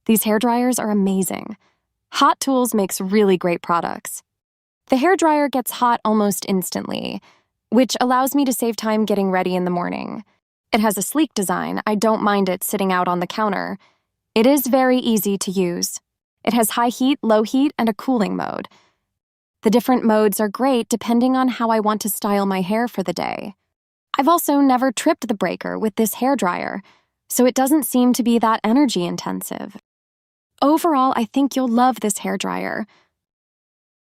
These hairdryers are amazing. Hot Tools makes really great products. The hairdryer gets hot almost instantly, which allows me to save time getting ready in the morning. It has a sleek design. I don't mind it sitting out on the counter. It is very easy to use. It has high heat, low heat, and a cooling mode. The different modes are great depending on how I want to style my hair for the day. I've also never tripped the breaker with this hairdryer, so it doesn't seem to be that energy intensive. Overall, I think you'll love this hairdryer.